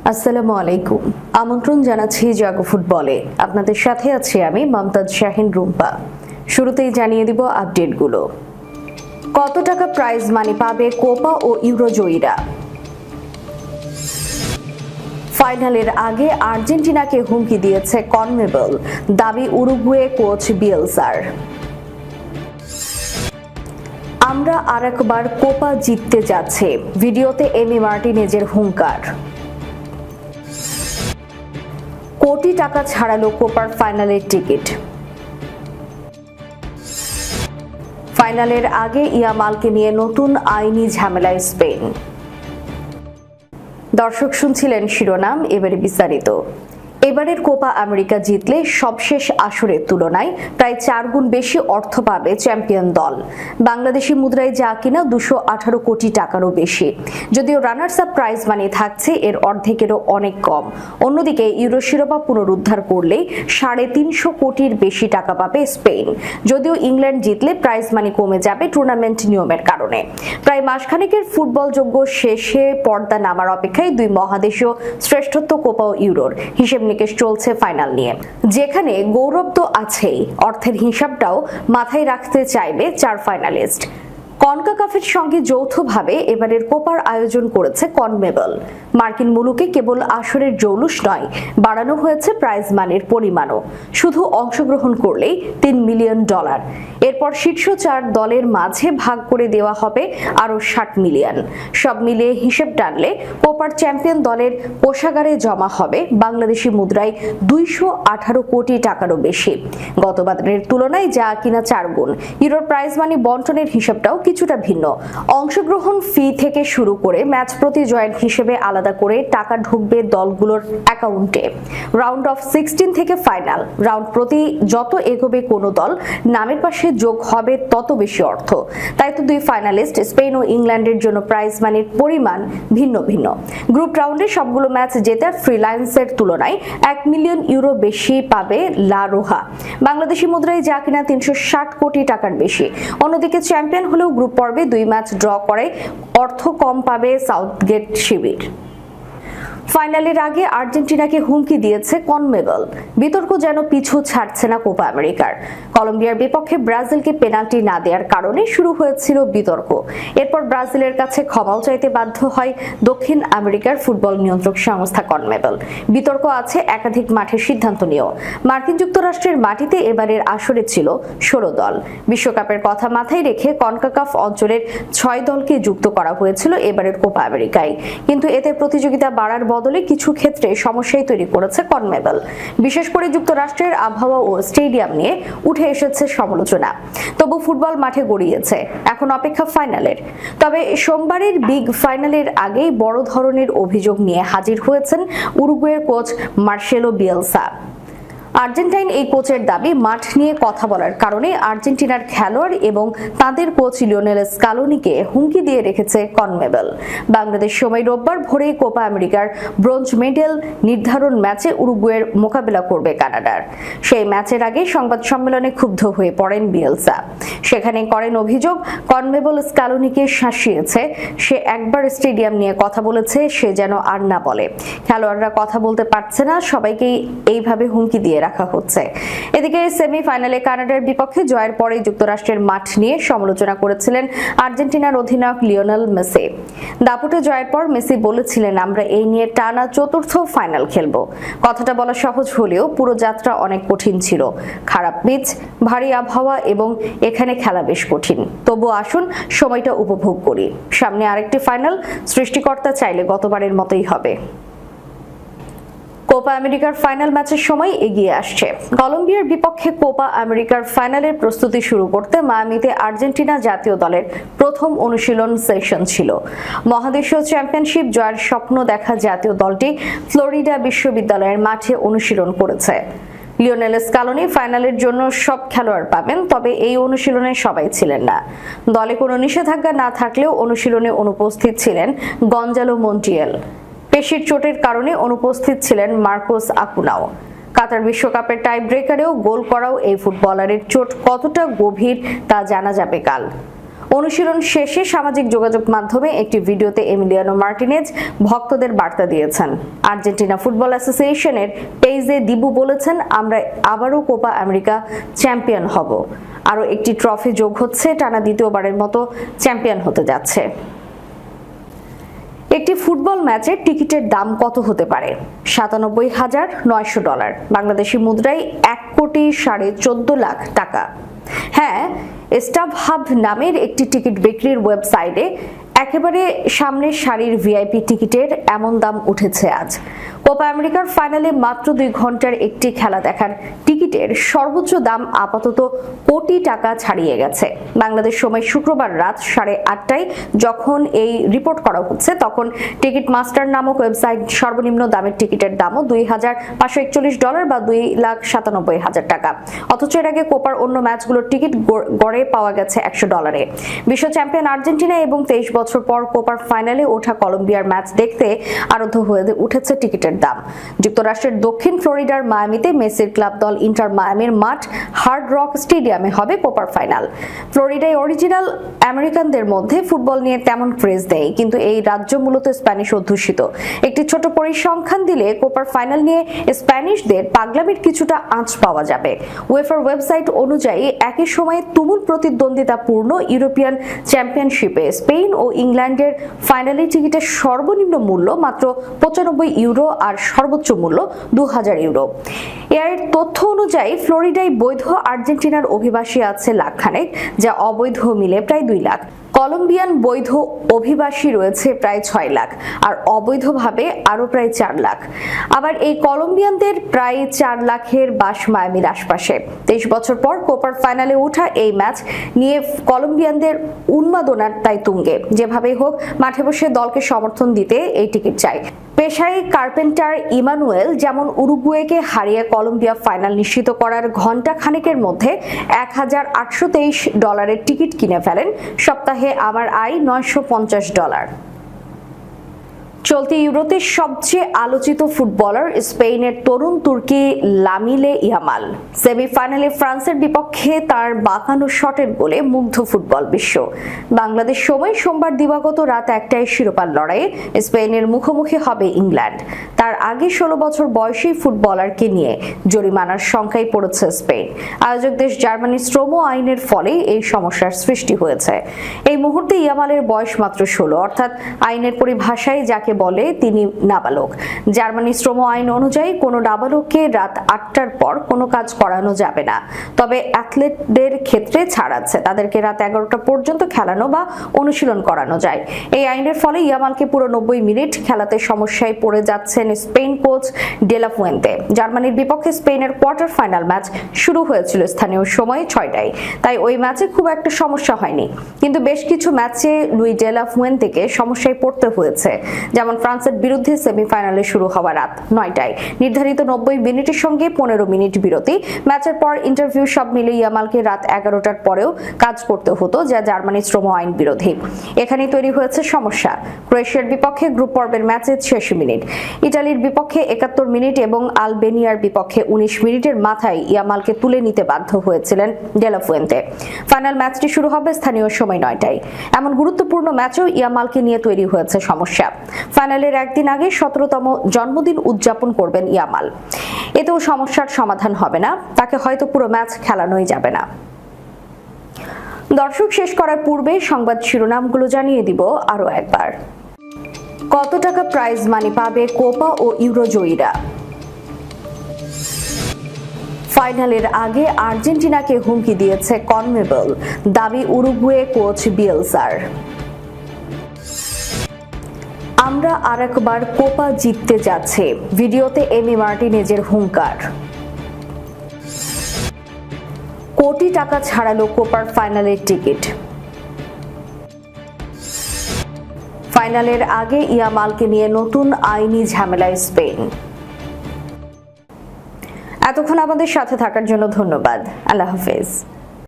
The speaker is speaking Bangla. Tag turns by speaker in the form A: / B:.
A: আসসালামু আলাইকুম। আমন্ত্রণ জানাচ্ছি জাগো ফুটবলে। আপনাদের সাথে আছি আমি মমতাজ শাহিন রুম্পা। শুরুতেই জানিয়ে দিব আপডেটগুলো। কত টাকা প্রাইজ মানি পাবে কোপা ও ইউরো জয়ীরা? ফাইনালের আগে আর্জেন্টিনাকে হুমকি দিয়েছে কনমেবল, দাবি উরুগুয়ে কোচ বিয়েলসার। আমরা আরেকবার কোপা জিততে যাচ্ছে, ভিডিওতে এমি মার্টিনেজের হুঙ্কার। কোটি টাকা ছাড়ালো কোপার ফাইনালের টিকিট। ফাইনালের আগে ইয়ামালকে নিয়ে নতুন আইনি ঝামেলায় স্পেন। দর্শক শুনছিলেন শিরোনাম, এবারে বিস্তারিত। এবারের কোপা আমেরিকা জিতলে সবশেষ আসরের তুলনায় প্রায় 4 গুণ বেশি অর্থ পাবে চ্যাম্পিয়ন দল। বাংলাদেশি মুদ্রায় যা কিনা 218 কোটি টাকারও বেশি। যদিও রানার্স আপ প্রাইজ মানি থাকছে এর অর্ধেকেরও অনেক কম। অন্যদিকে ইউরো শিরোপা পুনরুদ্ধার করলেই 350 কোটির বেশি টাকা পাবে স্পেন। যদিও ইংল্যান্ড জিতলে প্রাইজ মানি কমে যাবে টুর্নামেন্ট নিয়মের কারণে। প্রায় মাসখানেকের ফুটবলযোগ্য শেষে পর্দা নামার অপেক্ষায় দুই মহাদেশীয় শ্রেষ্ঠত্ব কোপা ও ইউরোর হিসেব নিকেশ চলছে ফাইনাল নিয়ে, যেখানে গৌরব তো আছেই, অর্থের হিসাবটাও মাথায় রাখতে চাইবে 4 ফাইনালিস্ট। কনকাকাফের সঙ্গে যৌথভাবে এবারের কোপার আয়োজন করেছে কনমেবল। মার্কিন মুলুকে কেবল আসরের জৌলুস নয়, বাড়ানো হয়েছে প্রাইজ মানির পরিমাণও। শুধু অংশগ্রহণ করলেই $3 মিলিয়ন। এরপর শীর্ষ 4 দলের মাঝে ভাগ করে দেওয়া হবে আরও $60 মিলিয়ন। সব মিলিয়ে হিসেব টানলে কোপার চ্যাম্পিয়ন দলের কোষাগারে জমা হবে বাংলাদেশি মুদ্রায় 218 কোটি টাকারও বেশি। গতবারের তুলনায় যা কিনা 4 গুণ। ইউরোর প্রাইজ মানি বন্টনের হিসাবটাও কিছুটা ভিন্ন। অংশগ্রহণ ফি থেকে শুরু করে ম্যাচ প্রতি জয়ের হিসেবে আলাদা করে টাকা ঢুকবে দলগুলোর অ্যাকাউন্টে। রাউন্ড অফ 16 থেকে ফাইনাল রাউন্ড প্রতি যত এগোবে কোনো দল, নামের পাশে যোগ হবে তত বেশি অর্থ। তাই তো দুই ফাইনালিস্ট স্পেন ও ইংল্যান্ডের জন্য প্রাইজ মানির পরিমাণ ভিন্ন ভিন্ন। গ্রুপ রাউন্ডে সবগুলো ম্যাচ জেতে ফ্রিল্যান্সের তুলনায় €1 মিলিয়ন বেশি পাবে লা রোহা। বাংলাদেশি মুদ্রায় যা কিনা 360 কোটি টাকার বেশি। অন্যদিকে চ্যাম্পিয়ন হলেও গ্রুপ পর্বে 2 ম্যাচ ড্র করে অর্থ কম পাবে সাউথগেট শিবির। ফাইনালের আগে আর্জেন্টিনাকে হুমকি দিয়েছে কনমেবল। বিতর্ক যেন পিছু ছাড়ছে না কোপা আমেরিকার। কলম্বিয়ার বিপক্ষে ব্রাজিলকে পেনাল্টি না দেওয়ার কারণে শুরু হয়েছিল বিতর্ক। এরপর ব্রাজিলের কাছে ক্ষমাও চাইতে বাধ্য হয় দক্ষিণ আমেরিকার ফুটবল নিয়ন্ত্রক সংস্থা কনমেবল। বিতর্ক আছে একাধিক মাঠের সিদ্ধান্ত নিয়েও। মার্কিন যুক্তরাষ্ট্রের মাটিতে এবারের আসরে ছিল 16 দল। বিশ্বকাপের কথা মাথায় রেখে কনকাকাফ অঞ্চলের 6 দলকে যুক্ত করা হয়েছিল এবারের কোপা আমেরিকায়। কিন্তু এতে প্রতিযোগিতা বাড়ার বদলে কিছু ক্ষেত্রে সমস্যাই তৈরি করেছে কনমেবল। বিশেষ করে যুক্তরাষ্ট্রের আবহাওয়া ও স্টেডিয়াম নিয়ে উঠে এসেছে সমালোচনা। তবু ফুটবল মাঠে গড়িয়েছে, এখন অপেক্ষা ফাইনালের। তবে সোমবারের বিগ ফাইনালের আগেই বড় ধরনের অভিযোগ নিয়ে হাজির হয়েছেন উরুগুয়ের কোচ মার্সেলো বিয়েলসা। আর্জেন্টাইন এই কোচের দাবি, মাঠ নিয়ে কথা বলার কারণে আর্জেন্টিনার খেলোয়াড় এবং তাদের কোচ লিওনেল স্কালোনিকে হুমকি দিয়ে রেখেছে কনমেবল। বাংলাদেশ সময় রোববার ভোরেই কোপা আমেরিকার ব্রোঞ্জ মেডেল নির্ধারণ ম্যাচে উরুগুয়ের মোকাবেলা করবে কানাডার। সেই ম্যাচের আগে সংবাদ সম্মেলনে ক্ষুব্ধ হয়ে পড়েন বিয়েলসা। সেখানে করেন অভিযোগ, কনমেবল স্কালোনিকে শাসিয়েছে। সে একবার স্টেডিয়াম নিয়ে কথা বলেছে, সে যেন আর না বলে। খেলোয়াড়রা কথা বলতে পারছে না, সবাইকেই এইভাবে হুমকি দিয়ে রাখা হচ্ছে। এদিকে সেমিফাইনালে কানাডার বিপক্ষে জয়ের পরে যুক্তরাষ্ট্রের মাঠ নিয়ে সমালোচনা করেছিলেন আর্জেন্টিনার অধিনায়ক লিওনেল মেসি। দাপুটে জয়ের পর মেসি বলেছিলেন, আমরা এই নিয়ে টানা 4র্থ ফাইনাল খেলব। কথাটা বলা সহজ হলেও পুরো যাত্রা অনেক কঠিন ছিল। খারাপ পিচ, ভারী আবহাওয়া এবং এখানে খেলা বেশ কঠিন। তবু আসুন সময়টা উপভোগ করি। সামনে আরেকটি ফাইনাল, সৃষ্টিকর্তা চাইলে গতবারের মতোই হবে। কোপা আমেরিকার ফাইনাল ম্যাচের সময় এগিয়ে আসছে। কলম্বিয়ার বিপক্ষে কোপা আমেরিকার ফাইনালের প্রস্তুতি শুরু করতে মায়ামিতে আর্জেন্টিনা জাতীয় দলের প্রথম অনুশীলন সেশন ছিল। মহাদেশীয় চ্যাম্পিয়নশিপ জয়ের স্বপ্ন দেখা জাতীয় দলটি ফ্লোরিডা বিশ্ববিদ্যালয়ের মাঠে অনুশীলন করেছে। লিওনেল স্কালোনি ফাইনালের জন্য সব খেলোয়াড় পাবেন, তবে এই অনুশীলনে সবাই ছিলেন না। দলে কোনো নিষেধাজ্ঞা না থাকলেও অনুশীলনে অনুপস্থিত ছিলেন গঞ্জালো মন্টিয়েল। পেশির চোটের কারণে অনুপস্থিত ছিলেন মার্কোস আকুনাও। কাতার বিশ্বকাপের টাই ব্রেকারেও গোল করাও এই ফুটবলারের চোট কতটা গভীর তা জানা যাবে কাল। অনুশীলন শেষে সামাজিক যোগাযোগ মাধ্যমে একটি ভিডিওতে এমিলিয়ানো মার্টিনেজ ভক্তদের বার্তা দিয়েছেন। আর্জেন্টিনা ফুটবল অ্যাসোসিয়েশনের পেজে দিবু বলেছেন, আমরা আবারও কোপা আমেরিকা চ্যাম্পিয়ন হব। আরও একটি ট্রফি যোগ হচ্ছে, টানা দ্বিতীয়বারের মতো চ্যাম্পিয়ন হতে যাচ্ছে। একটি ফুটবল ম্যাচের টিকিটের দাম কত হতে পারে? $97,900, বাংলাদেশি মুদ্রায় 1,14,14 টাকা। হ্যাঁ, স্টাবহাব নামের একটি টিকিট বিক্রির ওয়েবসাইটে একেবারে সামনের সারির ভিআইপি টিকিটের এমন দাম উঠেছে আজ। কোপা আমেরিকার ফাইনালে মাত্র 2 ঘন্টার একটি খেলা দেখার টিকিটের সর্বোচ্চ দাম আপাতত কোটি টাকা ছাড়িয়ে গেছে। বাংলাদেশ সময় শুক্রবার রাত 8:30টায় যখন এই রিপোর্ট করা হচ্ছে, তখন টিকিট মাস্টার নামক ওয়েবসাইট সর্বনিম্ন দামের টিকিটের দামও $2,541 বা $2,97,000 টাকা। অথচ এর আগে কোপার অন্য ম্যাচগুলোর টিকিট গড়ে পাওয়া গেছে $100। বিশ্ব চ্যাম্পিয়ন আর্জেন্টিনা এবং 23 বছর পর কোপার ফাইনালে ওঠা কলম্বিয়ার ম্যাচ দেখতে আরোধ্য হয়ে উঠেছে টিকিটের দাম। যুক্তরাষ্ট্রের দক্ষিণ ফ্লোরিডার মায়ামিতে মেসির ক্লাব দল ইন্টার মায়ামির মাঠ হার্ড রক স্টেডিয়ামে হবে কোপার ফাইনাল। ফ্লোরিডায় অরিজিনাল আমেরিকানদের মধ্যে ফুটবল নিয়ে তেমন ক্রেজ নেই, কিন্তু এই রাজ্য মূলত স্প্যানিশ অধ্যুষিত। একটি ছোট পরিসংখ্যান দিলে কোপার ফাইনাল নিয়ে স্প্যানিশদের পাগলামির কিছুটা আঁচ পাওয়া যাবে। উয়েফার ওয়েবসাইট অনুযায়ী একই সময়ে তুমুল প্রতিদ্বন্দ্বিতাপূর্ণ ইউরোপিয়ান চ্যাম্পিয়নশিপে স্পেন ও ইংল্যান্ডের ফাইনালে টিকিটের সর্বনিম্ন মূল্য মাত্র €95 আর সর্বোচ্চ মূল্য €2,000। এর তথ্য অনুযায়ী ফ্লোরিডায় বৈধ আর্জেন্টিনার অভিবাসী আছে লাখখানেক, যা অবৈধ মিলে প্রায় 2 লাখ। কলম্বিয়ান বৈধ অভিবাসী রয়েছে প্রায় 6 লাখ, আর অবৈধভাবে আরো প্রায় 4 লাখ। আবার এই কলম্বিয়ানদের প্রায় 4 লাখের বাস মায়ামির আশপাশে। 23 বছর পর কোপার ফাইনালে ওঠা এই ম্যাচ নিয়ে কলম্বিয়ানদের উন্মাদনার তাই তুঙ্গে। যেভাবেই হোক মাঠে বসে দলকে সমর্থন দিতে এই টিকিট চাই। পেশায় কার্পেন্টার ইমানুয়েল যেমন উরুগুয়েকে হারিয়ে কলম্বিয়া ফাইনাল নিশ্চিত করার ঘন্টা খানেকের মধ্যে $1,823 টিকিট কিনে ফেলেন। সপ্তাহে আমার আয় $950। চলতি ইউরোতে সবচেয়ে আলোচিত ফুটবলার স্পেনের তরুণ তুর্কি লামিনে ইয়ামাল। সেমিফাইনালে ফ্রান্সের বিপক্ষে তার বাঁকানো শটের গোলে মুগ্ধ ফুটবল বিশ্ব। বাংলাদেশ সময় সোমবার দিবাগত রাত 1টায় শিরোপার লড়াইয়ে স্পেনের মুখোমুখি হবে ইংল্যান্ড। তার আগে 16 বছর বয়সী ফুটবলারকে নিয়ে জরিমানার সংখ্যায় পড়েছে স্পেন। আয়োজক দেশ জার্মানির শ্রম আইনের ফলে এই সমস্যার সৃষ্টি হয়েছে। এই মুহূর্তে ইয়ামালের বয়স মাত্র 16, অর্থাৎ আইনের পরিভাষায় যাকে বলে তিনি নাবালক। জার্মানি শ্রম আইন অনুযায়ী কোনো নাবালককে রাত 8টার পর কোনো কাজ করানো যাবে না, তবে অ্যাথলেটদের ক্ষেত্রে ছাড় আছে। তাদেরকে রাত 11টা পর্যন্ত খেলানো বা অনুশীলন করানো যায়। এই আইনের ফলে ইয়ামালকে পুরো 90 মিনিট খেলাতে সমস্যায় পড়ে যাচ্ছেন Spain coach day la Fuente. জার্মানির বিপক্ষে স্পেনের কোয়ার্টার ফাইনাল ম্যাচ শুরু হয়েছিল স্থানীয় সময় 6টায়, তাই ওই ম্যাচে খুব একটা সমস্যা হয়নি। কিন্তু বেশ কিছু ম্যাচে লুই ডে লা ফুয়েন্তেকে সমস্যায় পড়তে হয়েছে, যেমন ফ্রান্সের বিরুদ্ধে সেমিফাইনালে শুরু হওয়া রাত 9টায়। নির্ধারিত 90 মিনিটের সঙ্গে 15 মিনিট বিরতি, ম্যাচের পর ইন্টারভিউ সব মিলে ইয়ামালকে রাত 11টার পরেও কাজ করতে হতো, যা জার্মানির শ্রম আইন বিরোধী। এখানেই তৈরি হয়েছে সমস্যা। ক্রোয়েশিয়ার বিপক্ষে গ্রুপ পর্বের ম্যাচে 86 মিনিট, ইটালির বিপক্ষে 71 মিনিট এবং আলবেনিয়ার বিপক্ষে 19 মিনিটের মাথায় ইয়ামালকে তুলে নিতে বাধ্য হয়েছিলেন ডে লা ফুয়েন্তে। ফাইনাল ম্যাচটি শুরু হবে স্থানীয় সময় 9টায়। এমন গুরুত্বপূর্ণ ম্যাচেও ইয়ামালকে নিয়ে তৈরি হয়েছে সমস্যা। ফাইনালের একদিন আগে 17তম জন্মদিন উদযাপন করবেন ইয়ামাল। এতেও সমস্যার সমাধান হবে না, তাকে হয়তো পুরো ম্যাচ খেলানোই যাবে না। দর্শক, শেষ করার পূর্বে সংবাদ শিরোনামগুলো জানিয়ে দিব আরো একবার। কত টাকা প্রাইজ মানি পাবে কোপা ও ইউরো জয়ীরা? ফাইনালের আগে আর্জেন্টিনাকে হুমকি দিয়েছে কনমেবল, দাবি উরুগুয়ে কোচ বিয়েলসার। আমরা আরেকবার কোপা জিততে যাচ্ছে, ভিডিওতে এমি মার্টিনেজের হুঙ্কার। কোটি টাকা ছাড়ালো কোপার ফাইনালের টিকিট। ফাইনালের আগে ইয়ামালকে নিয়ে নতুন আইনি ঝামেলায় স্পেন। এতক্ষণ আমাদের সাথে থাকার জন্য ধন্যবাদ। আল্লাহ হাফেজ।